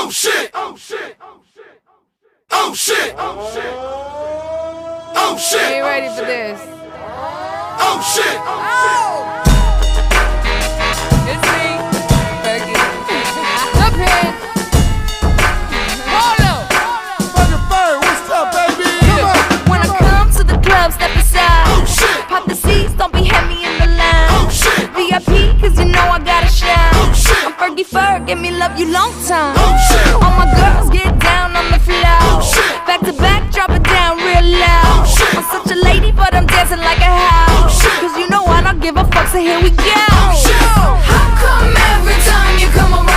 Oh shit! Oh shit! Oh shit! Oh shit! Oh shit! Are you ready for this? Oh shit! Oh! It's me, Fergie. Up here. Hold up. Fucking Bird, what's up, baby? Come on. When I come to the club, step aside. Oh shit! Pop the seats, don't be heavy in the line. Oh shit! VIP, cause you know I gotta shine. Oh shit! I'm Fergie Ferg, give me love you long time. Oh shit! All my girls get down on the floor. Oh shit! Back to back, drop it down real loud. Oh shit! I'm such a lady, but I'm dancing like a house. Oh shit! Cause you know I don't give a fuck, so here we go. Oh shit! How come every time you come around